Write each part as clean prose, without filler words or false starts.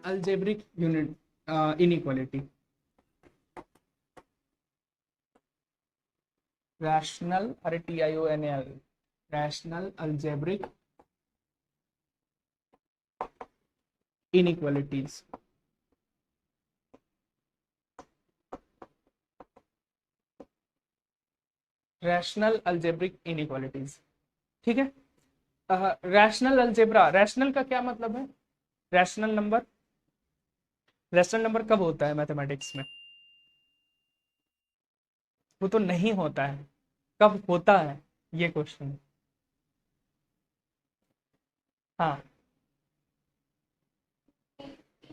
Algebraic unit inequality, rational, अरे TIONAL, rational algebraic inequalities. Rational algebraic inequalities, ठीक है। Rational algebra, rational का क्या मतलब है? रैशनल नंबर, रैशनल नंबर कब होता है मैथमेटिक्स में? वो तो नहीं होता है, कब होता है ये क्वेश्चन। हाँ,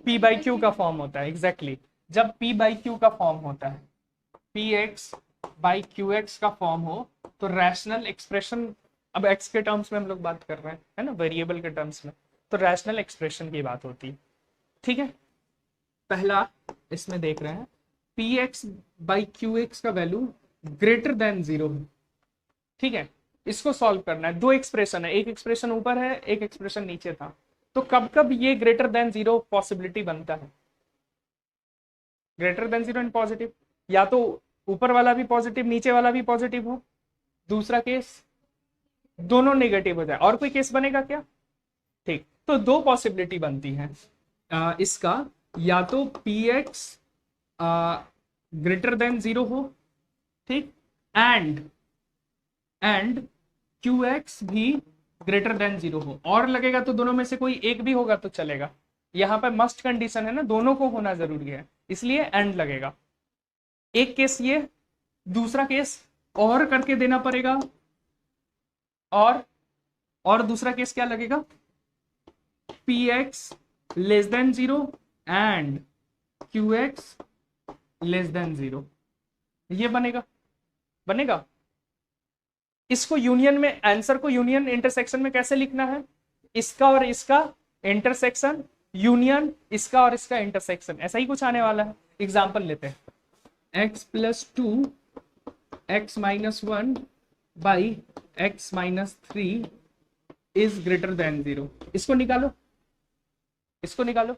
P बाई क्यू का फॉर्म होता है, एग्जैक्टली exactly। जब P बाई क्यू का फॉर्म होता है, PX बाई QX का फॉर्म हो, तो रैशनल एक्सप्रेशन, अब x के टर्म्स में हम लोग बात कर रहे हैं, है ना, वेरिएबल के टर्म्स में, तो रैशनल एक्सप्रेशन की बात होती है, ठीक है। पहला इसमें देख रहे हैं, PX बाई QX का वैल्यू ग्रेटर देन 0, ठीक है। इसको सॉल्व करना है, दो एक्सप्रेशन है, एक एक्सप्रेशन ऊपर है, एक एक्सप्रेशन नीचे था, तो कब कब ये ग्रेटर देन 0 पॉसिबिलिटी बनता है? ग्रेटर देन 0 इन पॉजिटिव, या तो ऊपर वाला भी पॉजिटिव नीचे वाला भी पॉजिटिव हो, दूसरा केस दोनों नेगेटिव हो जाए, और कोई केस बनेगा क्या? ठीक, तो दो पॉसिबिलिटी बनती है इसका, या तो PX ग्रेटर देन 0 हो, ठीक, एंड QX भी ग्रेटर देन 0 हो, और लगेगा तो दोनों में से कोई एक भी होगा तो चलेगा, यहां पर मस्ट कंडीशन है ना, दोनों को होना जरूरी है, इसलिए एंड लगेगा। एक केस ये, दूसरा केस और करके देना पड़ेगा, और दूसरा केस क्या लगेगा? PX less than 0 and QX less than 0, ये बनेगा, बनेगा। इसको यूनियन में, आंसर को यूनियन इंटरसेक्शन में कैसे लिखना है? इसका और इसका इंटरसेक्शन यूनियन इसका और इसका इंटरसेक्शन, ऐसा ही कुछ आने वाला है। एग्जांपल लेते हैं, x plus 2 x minus 1 by x minus 3 is greater then 0। इसको निकालो, इसको निकालो।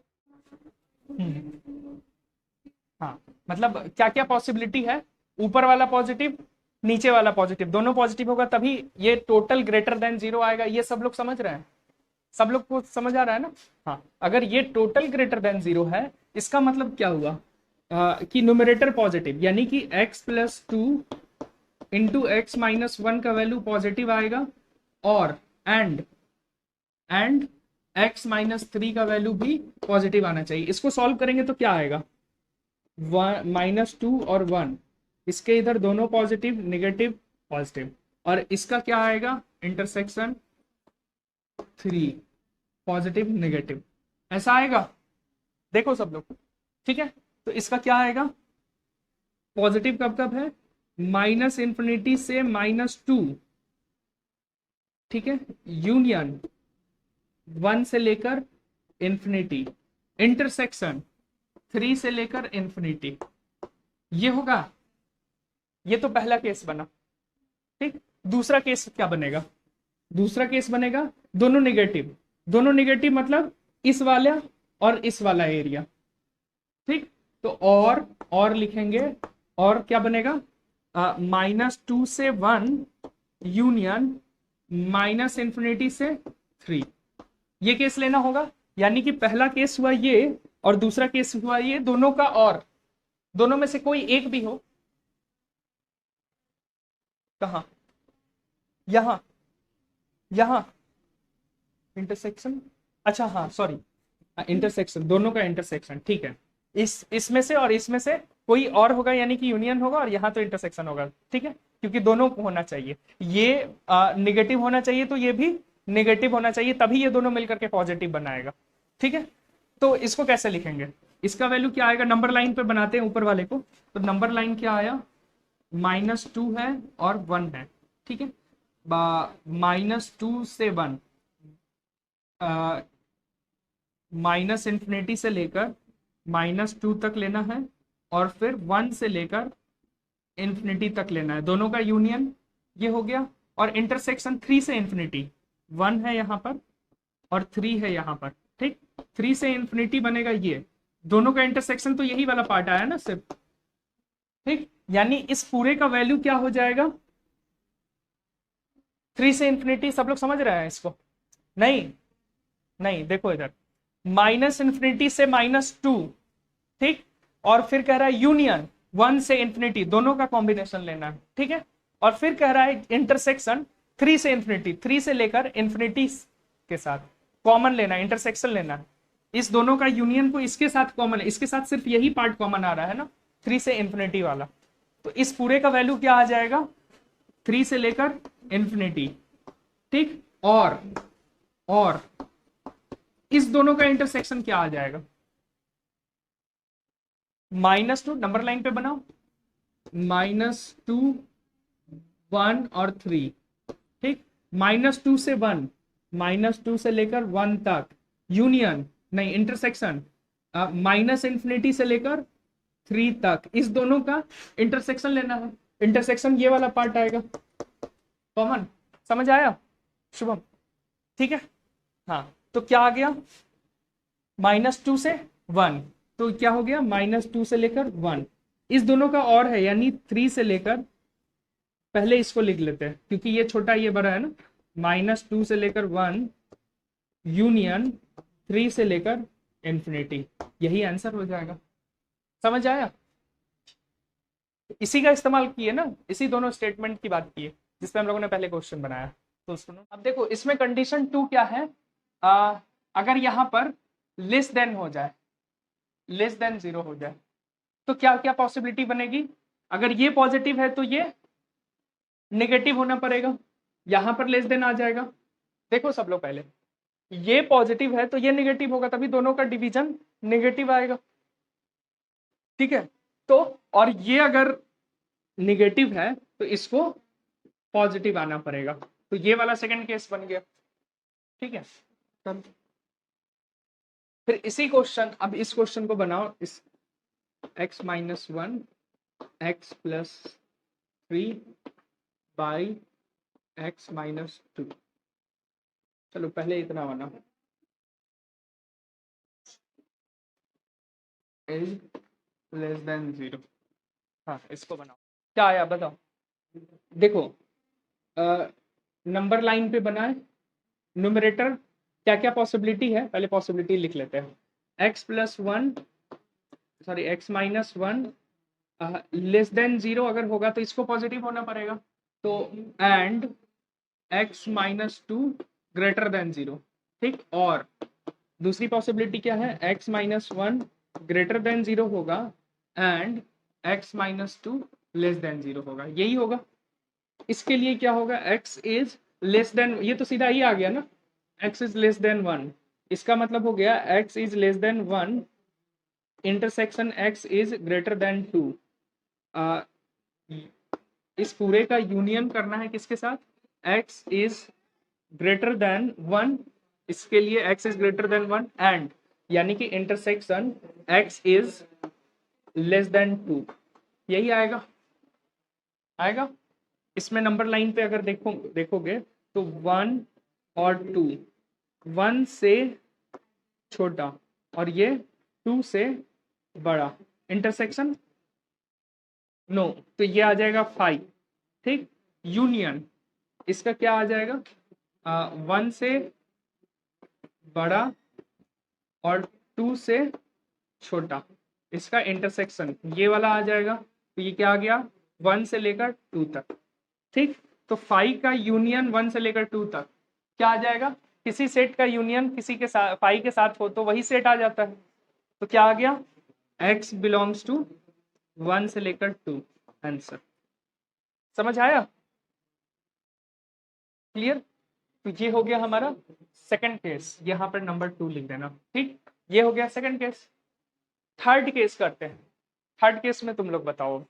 हाँ, मतलब क्या क्या पॉसिबिलिटी है? ऊपर वाला पॉजिटिव, नीचे वाला पॉजिटिव, दोनों पॉजिटिव होगा तभी ये टोटल ग्रेटर देन 0 आएगा। ये सब लोग समझ रहे हैं? सब लोग को समझ आ रहा है ना? हाँ, अगर ये टोटल ग्रेटर देन 0 है, इसका मतलब क्या हुआ कि न्यूमरेटर पॉजिटिव, यानी कि x plus 2 into X minus 1 का वैल्यू पॉजिटिव आएगा, और एंड x माइनस 3 का वैल्यू भी पॉजिटिव आना चाहिए। इसको सॉल्व करेंगे तो क्या आएगा? -2 और 1, इसके इधर दोनों पॉजिटिव, नेगेटिव, पॉजिटिव, और इसका क्या आएगा? इंटरसेक्शन 3, पॉजिटिव नेगेटिव, ऐसा आएगा। देखो सब लोग, ठीक है। तो इसका क्या आएगा? पॉजिटिव कब कब है? -∞ से -2, ठीक है, यूनियन 1 से लेकर इंफिनिटी, इंटरसेक्शन 3 से लेकर इंफिनिटी, ये होगा। ये तो पहला केस बना, ठीक। दूसरा केस क्या बनेगा? दूसरा केस बनेगा दोनों नेगेटिव, दोनों नेगेटिव मतलब इस वाला और इस वाला एरिया, ठीक। तो और लिखेंगे, और क्या बनेगा? -2 से 1 यूनियन -∞ से 3, ये केस लेना होगा। यानी कि पहला केस हुआ ये, और दूसरा केस हुआ ये, दोनों का, और दोनों में से कोई एक भी हो। कहा? यहां, यहां इंटरसेक्शन, अच्छा हाँ सॉरी, इंटरसेक्शन, दोनों का इंटरसेक्शन, ठीक है। इसमें से और इसमें से कोई और होगा, यानी कि यूनियन होगा, और यहां तो इंटरसेक्शन होगा, ठीक है, क्योंकि दोनों को होना चाहिए। ये निगेटिव होना चाहिए, तो ये भी निगेटिव होना चाहिए, तभी ये दोनों मिलकर के पॉजिटिव बनाएगा, ठीक है। तो इसको कैसे लिखेंगे? इसका वैल्यू क्या आएगा? नंबर लाइन पे बनाते हैं ऊपर वाले को, तो नंबर लाइन क्या आया? -2 है और 1 है, ठीक है। -2 से 1, -∞ से लेकर -2 तक लेना है, और फिर 1 से लेकर इंफिनिटी तक लेना है, दोनों का यूनियन, ये हो गया। और इंटरसेक्शन 3 से इंफिनिटी, 1 है यहाँ पर और 3 है यहाँ पर, ठीक, 3 से इंफिनिटी बनेगा ये, दोनों का इंटरसेक्शन तो यही वाला पार्ट आया ना सिर्फ। ठीक, यानी इस पूरे का वैल्यू क्या हो जाएगा, 3 से इंफिनिटी। सब लोग समझ रहे हैं इसको? नहीं नहीं, देखो इधर, माइनस इंफिनिटी से -2, ठीक, और फिर कह रहा है यूनियन 1 से इंफिनिटी, दोनों का कॉम्बिनेशन लेना है, ठीक है। और फिर कह रहा है इंटरसेक्शन 3 से इंफिनिटी, 3 से लेकर इंफिनिटी के साथ कॉमन लेना है, इंटरसेक्शन लेना है, इस दोनों का यूनियन को इसके साथ कॉमन है, इसके साथ सिर्फ यही पार्ट कॉमन आ रहा है ना, 3 से इंफिनिटी वाला। तो इस पूरे का वैल्यू क्या आ जाएगा, 3 से लेकर इंफिनिटी, ठीक, और इस दोनों का इंटरसेक्शन क्या आ जाएगा, -2, नंबर लाइन पे बनाओ, -2, 1 और 3, ठीक, -2 से 1, -2 से लेकर 1 तक यूनियन, नहीं इंटरसेक्शन, माइनस इंफिनिटी से लेकर 3 तक, इस दोनों का इंटरसेक्शन लेना है। इंटरसेक्शन ये वाला पार्ट आएगा कॉमन, समझ आया शुभम? ठीक है, हाँ, तो क्या आ गया, -2 से 1, तो क्या हो गया, -2 से लेकर 1, इस दोनों का और है, यानी 3 से लेकर, पहले इसको लिख लेते हैं क्योंकि ये छोटा ये बड़ा है ना, -2 से लेकर 1 यूनियन 3 से लेकर इंफिनिटी, यही आंसर हो जाएगा। समझ आया? इसी का इस्तेमाल किए ना, इसी दोनों स्टेटमेंट की बात की है जिसपे हम लोगों ने पहले क्वेश्चन बनाया। तो सुनो, अब देखो इसमें कंडीशन 2 क्या है, अगर यहां पर लेस देन हो जाए, लेस देन 0 हो जाए, तो क्या क्या पॉसिबिलिटी बनेगी, अगर ये पॉजिटिव है तो ये नेगेटिव होना पड़ेगा, यहां पर लेस देन आ जाएगा। देखो सब लोग, पहले ये पॉजिटिव है तो ये नेगेटिव होगा, तभी दोनों का डिवीजन नेगेटिव आएगा, ठीक है। तो और ये अगर नेगेटिव है तो इसको पॉजिटिव आना पड़ेगा, तो ये वाला सेकंड केस बन गया, ठीक है। फिर इसी क्वेश्चन, अब इस क्वेश्चन को बनाओ, इस x -1 x + 3 बाई x -2, चलो पहले इतना बना, इज लेस देन 0, हाँ इसको बनाओ, क्या आया बताओ। देखो नंबर लाइन पे बनाए, न्यूमरेटर क्या क्या पॉसिबिलिटी है, पहले पॉसिबिलिटी लिख लेते हैं, x -1 लेस देन 0 अगर होगा तो इसको पॉजिटिव होना पड़ेगा, तो एंड x -2 ग्रेटर देन 0, ठीक, और दूसरी पॉसिबिलिटी क्या है, x -1 ग्रेटर देन 0 होगा एंड x -2 लेस देन 0 होगा, यही होगा। इसके लिए क्या होगा, x इज लेस देन, ये तो सीधा ही आ गया ना, x इज लेस देन 1, इसका मतलब हो गया x is less then 1 intersection x is greater then 2, इस पूरे का यूनियन करना है किसके साथ, x इज ग्रेटर देन 1, इसके लिए x is greater then 1 and, यानी कि intersection x is less then 2, यही आएगा, आएगा। इसमें नंबर लाइन पे अगर देखोगे तो 1 और 2, 1 से छोटा और ये 2 से बड़ा, इंटरसेक्शन नो, तो ये आ जाएगा 5, ठीक, यूनियन इसका क्या आ जाएगा, 1 से बड़ा और 2 से छोटा, इसका इंटरसेक्शन ये वाला आ जाएगा, तो ये क्या आ गया, 1 से लेकर 2 तक, ठीक। तो 5 का यूनियन 1 से लेकर 2 तक क्या आ जाएगा, किसी सेट का यूनियन किसी के साथ 5 के साथ हो तो वही सेट आ जाता है, तो क्या आ गया, x बिलोंग्स टू 1 से लेकर 2, आंसर। समझ आया, क्लियर? तो ये हो गया हमारा सेकंड केस, यहां पर नंबर 2 लिख देना, ठीक, ये हो गया सेकंड केस। थर्ड केस करते हैं, थर्ड केस में तुम लोग बताओ,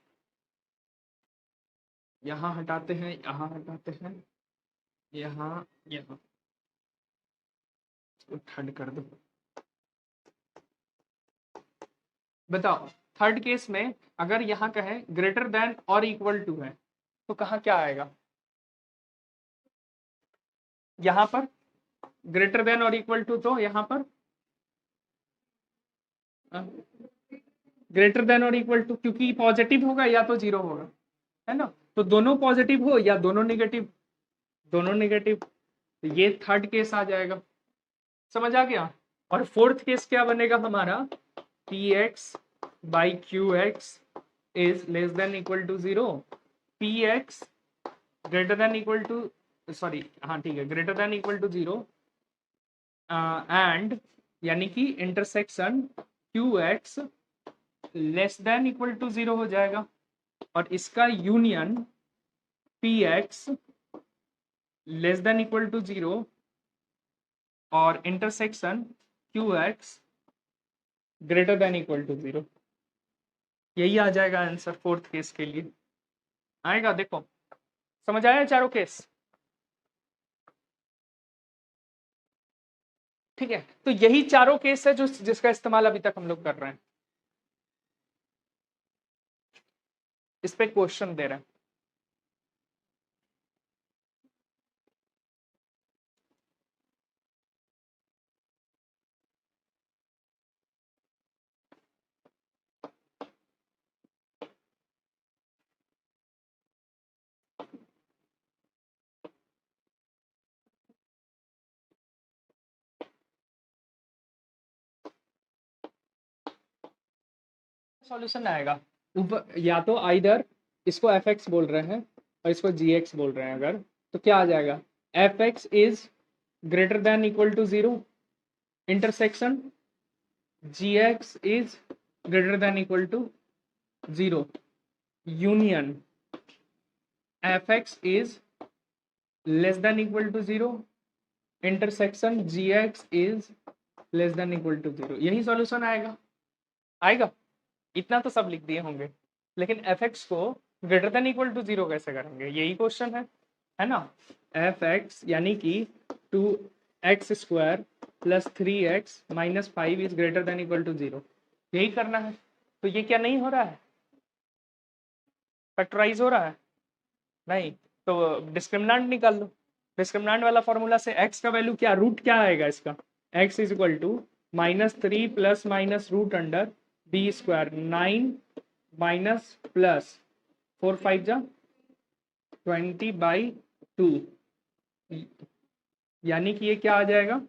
यहां हटाते हैं, यहां हटाते हैं, यहाँ यहाँ थर्ड कर दो, बताओ थर्ड केस में अगर यहाँ कहें ग्रेटर देन और इक्वल टू है तो कहाँ क्या आएगा, यहाँ पर ग्रेटर देन और इक्वल टू, तो यहाँ पर ग्रेटर देन और इक्वल टू, क्योंकि पॉजिटिव होगा या तो जीरो होगा, है ना, तो दोनों पॉजिटिव हो या दोनों नेगेटिव, दोनों नेगेटिव, तो ये थर्ड केस आ जाएगा। समझ आ गया। और फोर्थ केस क्या बनेगा हमारा, P X by Q X is less than equal to zero, P X greater than equal to, sorry हाँ ठीक है, greater than equal to zero and यानी कि intersection Q X less than equal to zero हो जाएगा, और इसका union P X less than equal to zero और intersection Q X greater than equal to zero. यही आ जाएगा आंसर फोर्थ केस के लिए। आएगा, देखो समझ आया चारों केस। ठीक है, तो यही चारों केस है जो जिसका इस्तेमाल अभी तक हम लोग कर रहे हैं। इस पे क्वेश्चन दे रहे हैं। सॉल्यूशन आएगा ऊपर, या तो आइदर इसको एफ एक्स बोल रहे हैं और इसको जी एक्स बोल रहे हैं अगर, तो क्या आ जाएगा, F X is greater than equal to zero, intersection G X is greater than equal to zero, union F X is less than equal to zero, intersection G X is less than equal to zero. यही solution आएगा। आएगा, इतना तो सब लिख दिए होंगे, लेकिन एफ एक्स को greater than equal to zero कैसे करेंगे, यही क्वेश्चन है ना। एफ एक्स यानी कि 2x² plus 3x minus 5 is greater than equal to zero, यही करना है। तो ये क्या नहीं हो रहा है, फैक्टराइज हो रहा है, नहीं, तो डिस्क्रिमिनेंट निकाल लो। डिस्क्रिमिनेंट वाला फॉर्मूला से x का वैल्यू क्या, रूट क्या आएगा इसका, x is equal to -3 plus minus root under b², 9 minus plus 4 5 जा 20/2, यानी कि ये क्या आ जाएगा,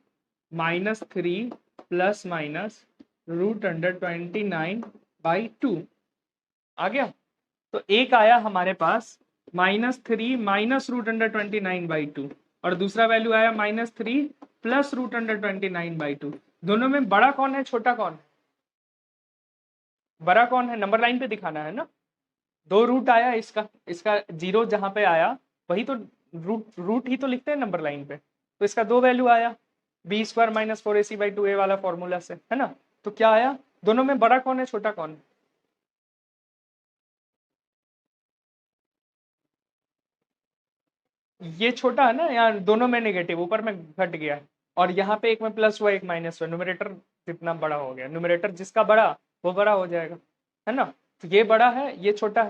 -3 प्लस माइनस रूट अंडर 29/2 आ गया। तो एक आया हमारे पास -3 माइनस रूट अंडर 29/2, और दूसरा वैल्यू आया -3 प्लस रूट अंडर 29/2। दोनों में बड़ा कौन है छोटा कौन है, बड़ा कौन है, नंबर लाइन पे दिखाना है ना। दो रूट आया इसका, इसका जीरो जहां पे आया वही तो रूट, रूट ही तो लिखते हैं नंबर लाइन पे। तो इसका दो वैल्यू आया, b² माइनस 4ac/2a वाला फॉर्मूला से, है ना। तो क्या आया, दोनों में बड़ा कौन है छोटा कौन है, ये छोटा है ना, यहाँ दोनों में नेगेटिव, ऊपर में घट गया है, और यहाँ पे एक में प्लस हुआ एक माइनस हुआ, न्यूमरेटर जितना बड़ा हो गया, न्यूमरेटर जिसका बड़ा वो बड़ा हो जाएगा, है ना। तो ये बड़ा है ये छोटा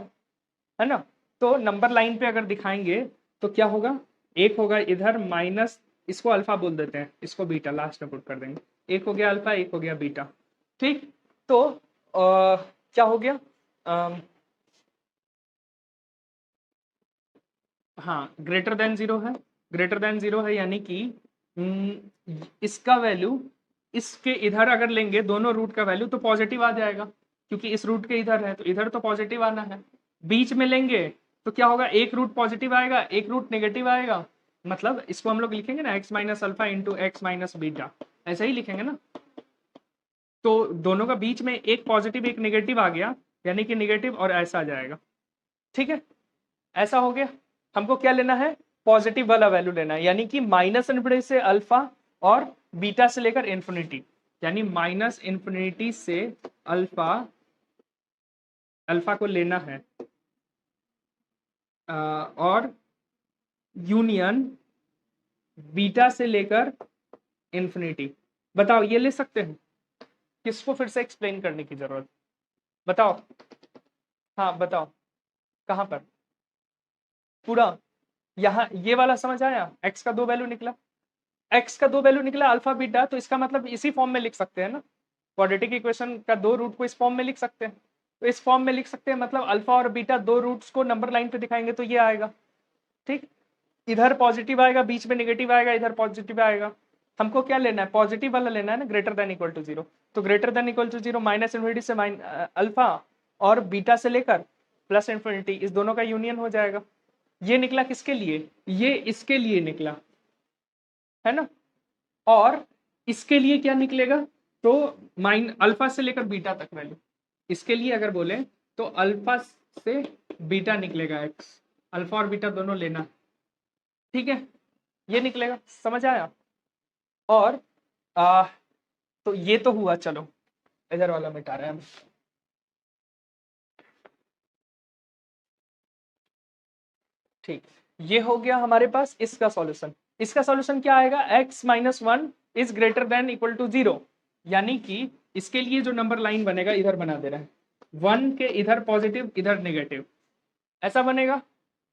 है ना। तो नंबर लाइन पे अगर दिखाएंगे तो क्या होगा, एक होगा इधर माइनस, इसको अल्फा बोल देते हैं, इसको बीटा लास्ट में पुट कर देंगे, एक हो गया अल्फा एक हो गया बीटा। ठीक, तो क्या हो गया, हाँ ग्रेटर देन जीरो है, ग्रेटर देन जीरो है, यानी कि इसका वैल्यू इसके इधर अगर लेंगे दोनों रूट का वैल्यू तो पॉजिटिव आ जाएगा, क्योंकि इस रूट के इधर है तो इधर तो पॉजिटिव आना है। बीच में लेंगे तो क्या होगा, एक रूट पॉजिटिव आएगा एक रूट नेगेटिव आएगा, मतलब इसको हम लोग लिखेंगे ना x minus alpha into X minus beta, ऐसा ही लिखेंगे ना। तो दोनों का बीच में एक पॉजिटिव एक नेगेटिव आ गया, यानी कि नेगेटिव और ऐसा आ जाएगा। ठीक है, ऐसा हो गया। हमको क्या लेना है, पॉजिटिव वाला वैल्यू लेना है, यानी कि माइनस इन्फिनिटी से अल्फा और बीटा से लेकर इन्फिनिटी, यानी माइनस इन्फिनिटी से अल्फा, अल्फा को लेना है और यूनियन बीटा से लेकर इन्फिनिटी। बताओ ये ले सकते हैं, किसको फिर से एक्सप्लेन करने की जरूरत, बताओ। हाँ बताओ, कहां पर पूरा, यहाँ ये वाला समझ आया, x का दो वैल्यू निकला, x का दो वैल्यू निकला अल्फा बीटा, तो इसका मतलब इसी फॉर्म में लिख सकते हैं ना, क्वाड्रेटिक इक्वेशन का दो रूट को इस फॉर्म में लिख सकते हैं, तो इस फॉर्म में लिख सकते हैं, मतलब अल्फा और बीटा दो रूट्स को नंबर लाइन पे दिखाएंगे तो ये आएगा। ठीक, इधर पॉजिटिव आएगा, बीच में नेगेटिव आएगा, इधर पॉजिटिव आएगा। हमको क्या लेना है, पॉजिटिव वाला लेना है ना, greater than equal to zero. तो greater than equal to zero minus infinity से अल्फा और बीटा से लेकर प्लस इन्फिनिटी, इस दोनों का यूनियन हो जाएगा। ये निकला किसके लिए, ये इसके लिए निकला, है ना। और इसके लिए क्या निकलेगा, तो अल्फा से लेकर बीटा तक वैल्यू, इसके लिए अगर बोले तो अल्फा से बीटा निकलेगा एक्स, अल्फा और बीटा दोनों लेना, ठीक है, ये निकलेगा, समझ आया। और तो ये तो हुआ, चलो इधर वाला मिटा रहे हैं हम। ठीक, ये हो गया हमारे पास इसका सॉल्यूशन। इसका सॉल्यूशन क्या आएगा, x minus one is greater than equal to zero, यानी कि इसके लिए जो नंबर लाइन बनेगा, इधर बना दे रहे हैं, वन के इधर पॉजिटिव इधर नेगेटिव, ऐसा बनेगा।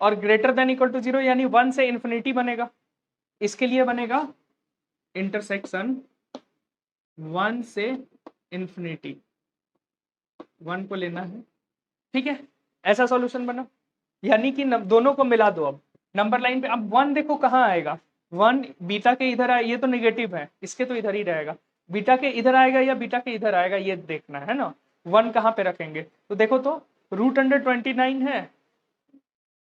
और greater than equal to zero यानी वन से इंफिनिटी बनेगा, इसके लिए बनेगा इंटरसेक्शन वन से इंफिनिटी, वन को लेना है, ठीक है, ऐसा सॉल्यूशन बना। यानी कि दोनों को मिला दो अब नंबर लाइन पे। अब वन देखो कहाँ आएगा, वन बीटा के इधर आए, ये तो नेगेटिव है, इसके तो इधर ही रहेगा, बीटा के इधर आएगा या बीटा के इधर आएगा, ये देखना है ना। वन कहाँ पे रखेंगे, तो देखो तो √129 है,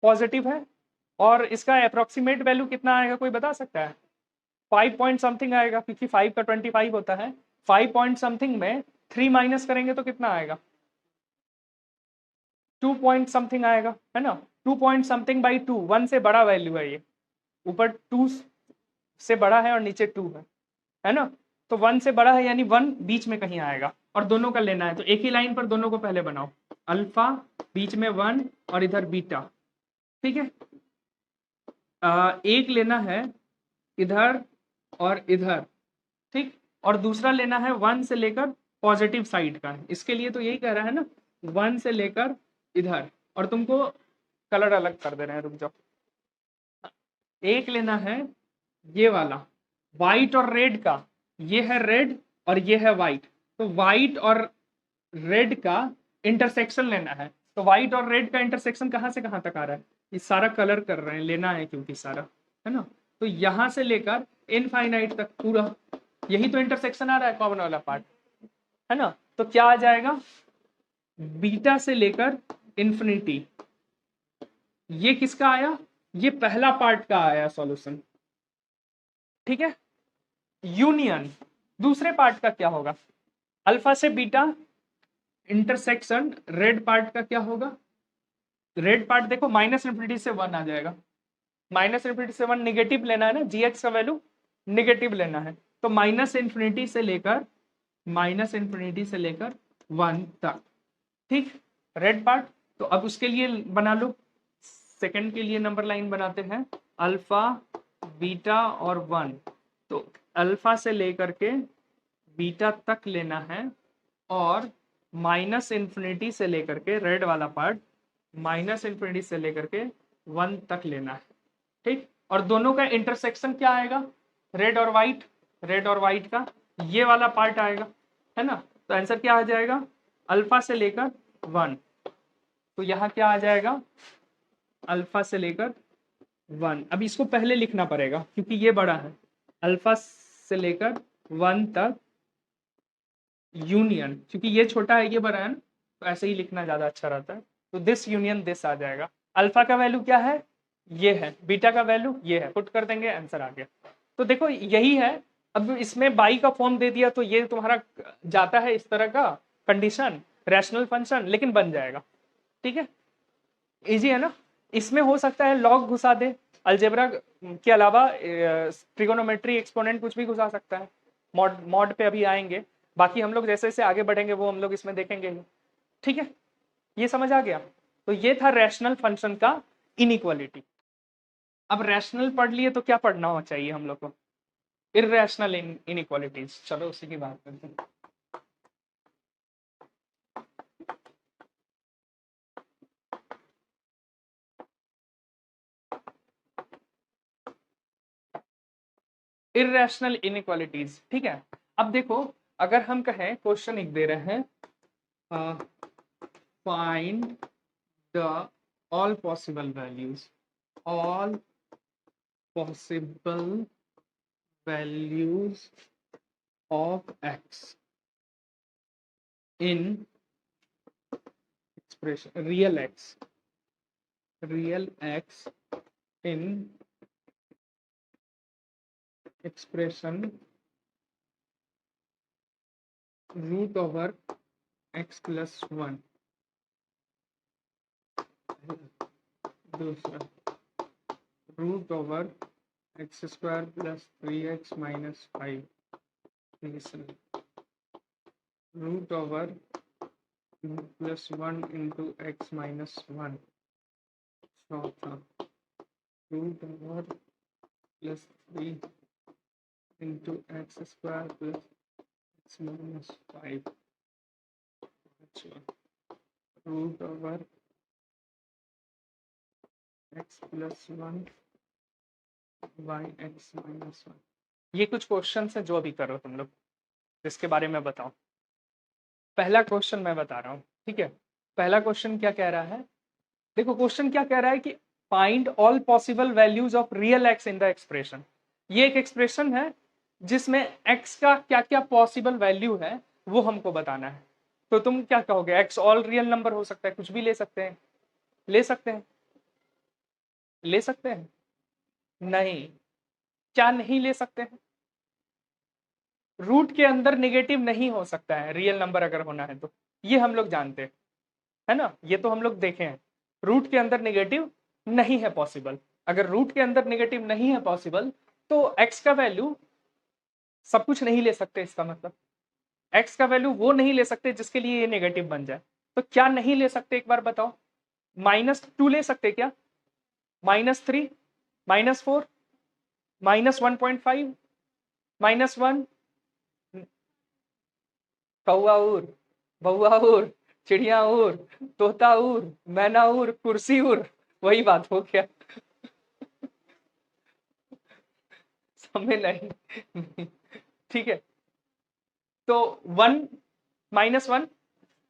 पॉजिटिव है, और इसका अप्रोक्सीमेट वैल्यू कितना आएगा, कोई बता सकता है, 5 पॉइंट समथिंग आएगा, क्योंकि 5 का 25 होता है। 5 पॉइंट समथिंग में 3 माइनस करेंगे तो कितना आएगा, 2 पॉइंट समथिंग आएगा, है ना। 2 पॉइंट समथिंग बाई 2, वन से बड़ा वैल्यू है ये, ऊपर 2 से बड़ा है और नीचे 2 है ना। तो वन से बड़ा है यानी वन बीच में कहीं आएगा, और दोनों का लेना है, तो एक ही लाइन पर दोनों को पहले बनाओ, अल्फा बीच में वन और इधर बीटा, ठीक है। एक लेना है इधर और इधर, ठीक, और दूसरा लेना है वन से लेकर पॉजिटिव साइड का, इसके लिए तो यही कह रहा है ना, वन से लेकर इधर, और तुमको कलर अलग कर दे रहे हैं, रुक जाओ। एक लेना है ये वाला व्हाइट और रेड का, ये है रेड और ये है व्हाइट, तो व्हाइट और रेड का इंटरसेक्शन लेना है। तो व्हाइट और रेड का इंटरसेक्शन कहाँ से कहाँ तक आ रहा है, ये सारा कलर कर रहे हैं, लेना है क्योंकि सारा, है ना। तो यहां से लेकर इनफाइनाइट तक पूरा, यही तो इंटरसेक्शन आ रहा है, कॉमन वाला पार्ट, है ना। तो क्या आ जाएगा, बीटा से लेकर इंफिनिटी, ये किसका आया, ये पहला पार्ट का आया सॉल्यूशन, ठीक है। यूनियन दूसरे पार्ट का क्या होगा, अल्फा से बीटा इंटरसेक्शन रेड पार्ट का क्या होगा, रेड पार्ट देखो माइनस इन्फिनिटी से वन आ जाएगा, माइनस इन्फिनिटी से वन निगेटिव लेना है ना, जीएक्स का वैल्यू निगेटिव लेना है, तो माइनस इन्फिनिटी से लेकर वन तक, ठीक, रेड पार्ट। तो अब उसके लिए बना लो, सेकंड के लिए नंबर लाइन बनाते हैं, अल्फा बीटा और वन, तो अल्फा से लेकर के बीटा तक लेना है, और माइनस इन्फिनिटी से लेकर के रेड वाला पार्ट, माइनस इन्फिनिटी से लेकर के वन तक लेना है, ठीक। और दोनों का इंटरसेक्शन क्या आएगा, रेड और व्हाइट, रेड और व्हाइट का ये वाला पार्ट आएगा, है ना। तो आंसर क्या आ जाएगा, अल्फा से लेकर वन, तो यहाँ क्या आ जाएगा, अल्फा से लेकर वन। अब इसको पहले लिखना पड़ेगा क्योंकि ये बड़ा है, अल्फा से लेकर वन तक यूनियन, क्योंकि ये छोटा है ये बड़ा है ना, तो ऐसे ही लिखना ज्यादा अच्छा रहता है। तो दिस यूनियन दिस आ जाएगा, अल्फा का वैल्यू क्या है, ये है, बीटा का वैल्यू ये है, पुट कर देंगे, आंसर आ गया। तो देखो यही है, अब इसमें बाई का फॉर्म दे दिया तो ये तुम्हारा जाता है इस तरह का कंडीशन, रैशनल फंक्शन, लेकिन बन जाएगा, ठीक है, इजी है ना। इसमें हो सकता है लॉग घुसा दे, अलजेब्रा के अलावा ट्रिगोनोमेट्री एक्सपोनेंट कुछ भी घुसा सकता है, मॉड मॉड पे अभी आएंगे, बाकी हम लोग जैसे जैसे आगे बढ़ेंगे वो हम लोग इसमें देखेंगे ही, ठीक है, ये समझ आ गया। तो ये था रैशनल फंक्शन का इनइक्वालिटी। अब रैशनल पढ़ लिए तो क्या पढ़ना हो चाहिए हम लोग को, इररेशनल इनइक्वालिटीज, चलो उसी की बात करते हैं। इररेशनल इनइक्वालिटीज, ठीक है। अब देखो अगर हम कहें क्वेश्चन एक दे रहे हैं, find the all possible values, all possible values of x in expression real x in expression root over x plus 1, दूसरा root over X square plus 3x minus 5, तीसरा root over plus 1 into X minus 1, चौथा root over plus 3 into X square plus X minus 5, root over X plus 1 Y X minus 1। ये कुछ question है जो अभी करो तुम लोग, जिसके बारे में बताओ। पहला क्वेश्चन मैं बता रहा हूँ, ठीक है। पहला क्वेश्चन क्या कह रहा है, देखो क्वेश्चन क्या कह रहा है कि find all possible values of real x in the expression. ये एक एक्सप्रेशन है जिसमें एक्स का क्या क्या पॉसिबल वैल्यू है वो हमको बताना है। तो तुम क्या कहोगे, एक्स ऑल रियल नंबर हो सकता है, कुछ भी ले सकते हैं, ले सकते हैं, ले सकते हैं, नहीं, क्या नहीं ले सकते हैं, रूट के अंदर नेगेटिव नहीं हो सकता है रियल नंबर अगर होना है तो, ये हम लोग जानते हैं, है ना, ये तो हम लोग देखे हैं, रूट के अंदर नेगेटिव नहीं है पॉसिबल। अगर रूट के अंदर नेगेटिव नहीं है पॉसिबल तो एक्स का वैल्यू सब कुछ नहीं ले सकते, इसका मतलब एक्स का वैल्यू वो नहीं ले सकते जिसके लिए ये नेगेटिव बन जाए। तो क्या नहीं ले सकते एक बार बताओ, -2 ले सकते क्या, -3, -4, -1.5, -1, कौआ उड़, बउआ उड़, चिड़िया उड़, तोता उड़, मैना उड़, कुर्सी उड़, वही बात हो गया। समय नहीं, ठीक है। तो 1, -1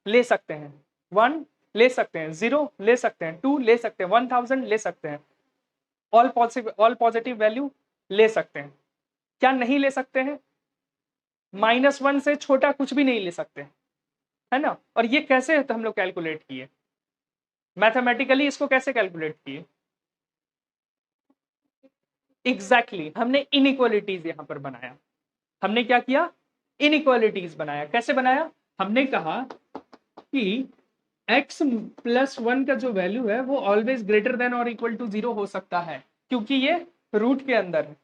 ले सकते हैं, 1 ले सकते हैं, 0 ले सकते हैं, 2 ले सकते हैं, 1000 ले सकते हैं, ऑल पॉजिटिव वैल्यू ले सकते हैं। क्या नहीं ले सकते हैं, -1 से छोटा कुछ भी नहीं ले सकते, है ना। और ये कैसे तो हम लोग कैलकुलेट किए, मैथमेटिकली इसको कैसे कैलकुलेट किए, एग्जैक्टली हमने इनइक्वालिटीज यहां पर बनाया। हमने क्या किया, इनइक्वालिटीज बनाया। कैसे बनाया, हमने कहा कि x प्लस 1 का जो वैल्यू है वो ऑलवेज ग्रेटर देन और इक्वल टू 0 हो सकता है, क्योंकि ये रूट के अंदर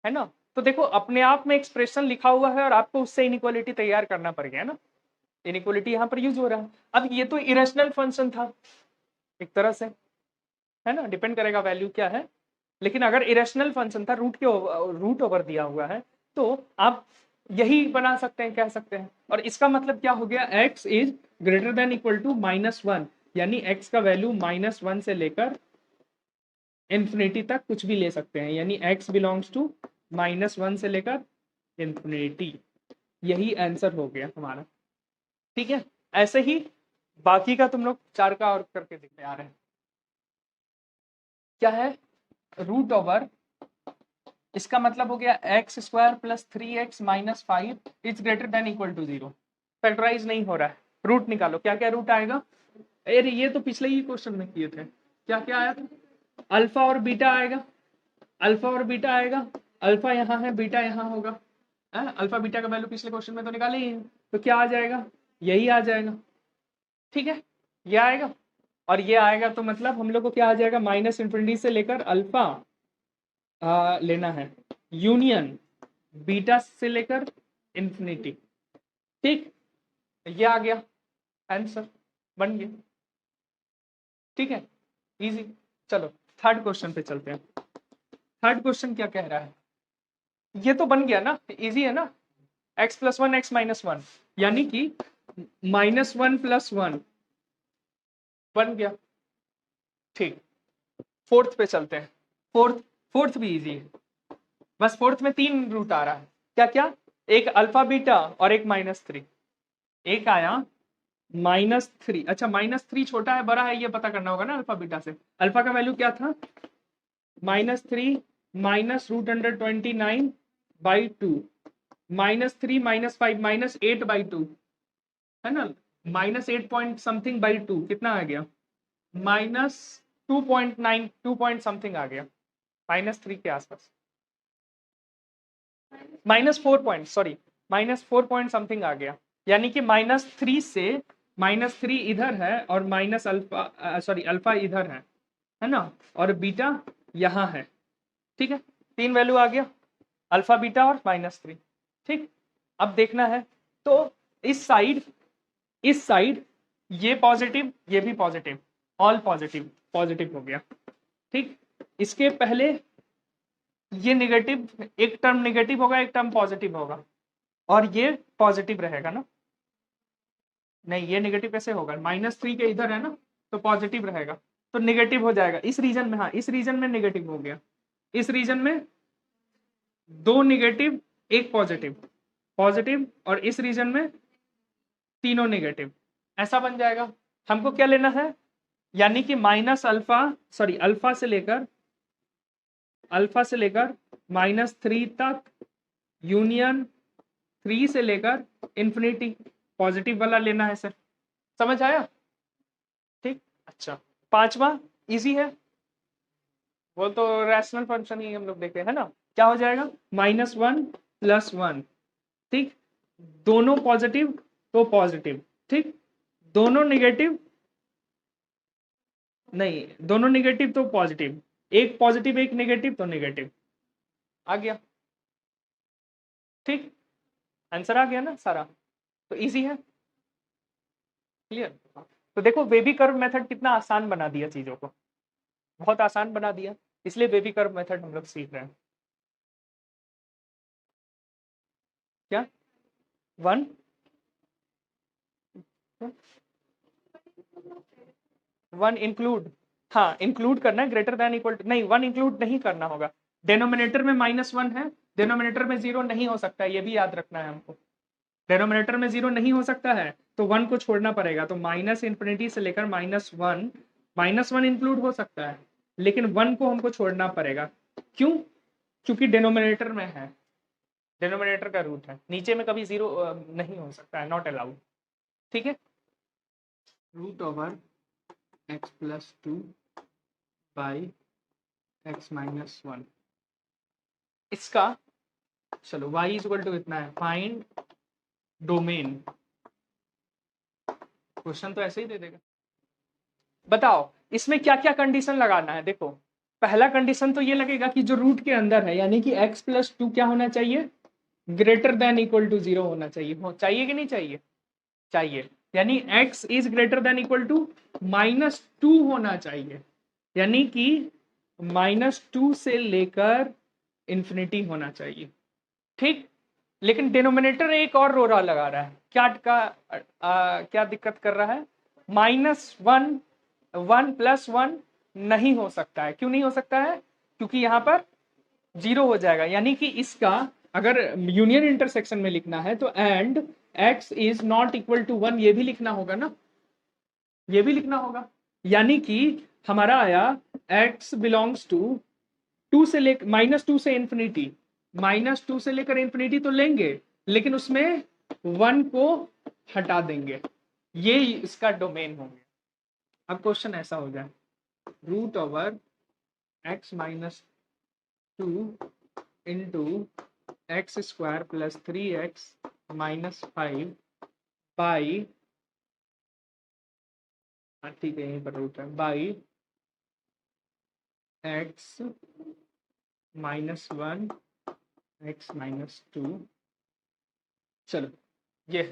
है ना। तो देखो अपने आप में एक्सप्रेशन लिखा हुआ है और आपको उससे इनइक्वालिटी तैयार करना पड़ गया ना, इनइक्वालिटी यहाँ पर यूज हो रहा है। अब ये तो इरेशनल फंक्शन था एक तरह से, है ना, डिपेंड करेगा वैल्यू क्या है। लेकिन अगर इरेशनल फंक्शन था, रूट ओवर दिया हुआ है, तो आप यही बना सकते हैं, कह सकते हैं। और इसका मतलब क्या हो गया, x is greater than equal to -1, यानी x का वैल्यू -1 से लेकर इंफिनिटी तक कुछ भी ले सकते हैं, यानी x बिलोंग्स टू -1 से लेकर इंफिनिटी। यही आंसर हो गया हमारा, ठीक है। ऐसे ही बाकी का तुम लोग 4 का और करके देखते आ रहे हैं। क्या है, रूट ओवर, इसका मतलब हो गया X square plus 3x minus 5 is greater than equal to 0। Factorise नहीं हो रहा है, रूट निकालो, क्या क्या रूट आएगा। अरे ये तो पिछले ही क्वेश्चन में किए थे, क्या क्या आया था, अल्फा और बीटा आएगा, अल्फा और बीटा आएगा, अल्फा यहाँ है, बीटा यहाँ होगा, अल्फा बीटा का वैल्यू पिछले क्वेश्चन में तो निकाले ही है, तो क्या आ जाएगा, यही आ जाएगा, ठीक है, ये आएगा। और ये आएगा तो मतलब हम लोग को क्या आ जाएगा, -∞ से लेकर अल्फा लेना है, यूनियन बीटा से लेकर इंफिनिटी, ठीक, ये आ गया आंसर, बन गया, ठीक है, इजी। चलो थर्ड क्वेश्चन पे चलते हैं। थर्ड क्वेश्चन क्या कह रहा है, ये तो बन गया ना, इजी है ना, x प्लस 1 x माइनस 1, यानी कि -1 + 1 बन गया, ठीक। फोर्थ पे चलते हैं, फोर्थ भी इजी है, बस फोर्थ में 3 रूट आ रहा है, क्या क्या, एक अल्फा बीटा और एक -3। एक आया -3। अच्छा, -3 छोटा है बड़ा है ये पता करना होगा ना अल्फा बीटा से। अल्फा का वैल्यू क्या था? -3 -√29/2 -3 -5 -8/2 है ना, -8 पॉइंट समथिंग बाई 2 कितना आ गया? -2.9 2 पॉइंट समथिंग आ गया, -3 के आसपास, -4 पॉइंट, सॉरी -4 पॉइंट समथिंग आ गया। यानी कि -3 से -3 इधर है और माइनस अल्फा सॉरी अल्फा इधर है ना, और बीटा यहाँ है। ठीक है, 3 वैल्यू आ गया, अल्फा बीटा और -3। ठीक, अब देखना है तो इस साइड ये पॉजिटिव ये भी पॉजिटिव, ऑल पॉजिटिव पॉजिटिव हो गया। ठीक, इसके पहले ये नेगेटिव, एक टर्म नेगेटिव होगा एक टर्म पॉजिटिव होगा, और ये पॉजिटिव रहेगा ना, नहीं ये नेगेटिव कैसे होगा? -3 के इधर है ना, तो पॉजिटिव रहेगा, तो नेगेटिव हो जाएगा इस रीजन में। हाँ, इस रीजन में नेगेटिव हो गया, इस रीजन में 2 नेगेटिव 1 पॉजिटिव, पॉजिटिव, और इस रीजन में तीनों नेगेटिव, ऐसा बन जाएगा। हमको क्या लेना है? यानी कि अल्फा से लेकर -3 तक, यूनियन 3 से लेकर इंफिनिटी, पॉजिटिव वाला लेना है सर, समझ आया? ठीक, अच्छा, पांचवा इजी है, वो तो रैशनल फंक्शन ही हम लोग देखे है ना, क्या हो जाएगा? -1 + 1। ठीक, दोनों पॉजिटिव तो पॉजिटिव, ठीक, दोनों नेगेटिव, नहीं दोनों नेगेटिव तो पॉजिटिव, एक पॉजिटिव एक नेगेटिव तो नेगेटिव, आ गया। ठीक, आंसर आ गया ना सारा, तो इजी है, क्लियर। तो देखो बेबी कर्व मेथड कितना आसान बना दिया चीजों को, बहुत आसान बना दिया, इसलिए बेबी कर्व मेथड हम लोग सीख रहे हैं। क्या 1 1 इंक्लूड, हाँ इंक्लूड करना है, ग्रेटर देन इक्वल टू, नहीं 1 इंक्लूड नहीं करना होगा, डेनोमिनेटर में -1 है, डेनोमिनेटर में 0 नहीं हो सकता है, ये भी याद रखना है हमको, डेनोमिनेटर में 0 नहीं हो सकता है तो 1 को छोड़ना पड़ेगा, तो -∞ से लेकर -1, -1 इंक्लूड हो सकता है लेकिन 1 को हमको छोड़ना पड़ेगा। क्यों? क्योंकि डेनोमिनेटर में है, डेनोमिनेटर का रूट है, नीचे में कभी 0 नहीं हो सकता है, नॉट अलाउड। ठीक है, √(x+2 बाई x-1), इसका चलो y = इतना है, फाइंड डोमेन, क्वेश्चन तो ऐसे ही दे देगा। बताओ इसमें क्या क्या कंडीशन लगाना है? देखो पहला कंडीशन तो ये लगेगा कि जो रूट के अंदर है, यानी कि x+2 क्या होना चाहिए? ग्रेटर देन इक्वल टू 0 होना चाहिए, चाहिए कि नहीं चाहिए? चाहिए, यानी x is greater than equal to -2 होना चाहिए, यानी कि -2 से लेकर इंफिनिटी होना चाहिए। ठीक, लेकिन डिनोमिनेटर एक और रोरा लगा रहा है, क्या दिक्कत कर रहा है? -1 1 + 1 नहीं हो सकता है। क्यों नहीं हो सकता है? क्योंकि यहां पर 0 हो जाएगा, यानी कि इसका अगर यूनियन इंटरसेक्शन में लिखना है तो and x is not equal to 1, ये भी लिखना होगा ना, ये भी लिखना होगा, यानी कि हमारा आया x बिलोंग्स टू 2 से लेकर -2 से इंफिनिटी, -2 से लेकर इंफिनिटी तो लेंगे लेकिन उसमें 1 को हटा देंगे, ये इसका डोमेन हो गया। अब क्वेश्चन ऐसा हो जाए, √(x-2 into x² + 3x - 5 by, ठीक है यहीं पर रूट है, बाई x-1 x-2। चलो ये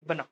बना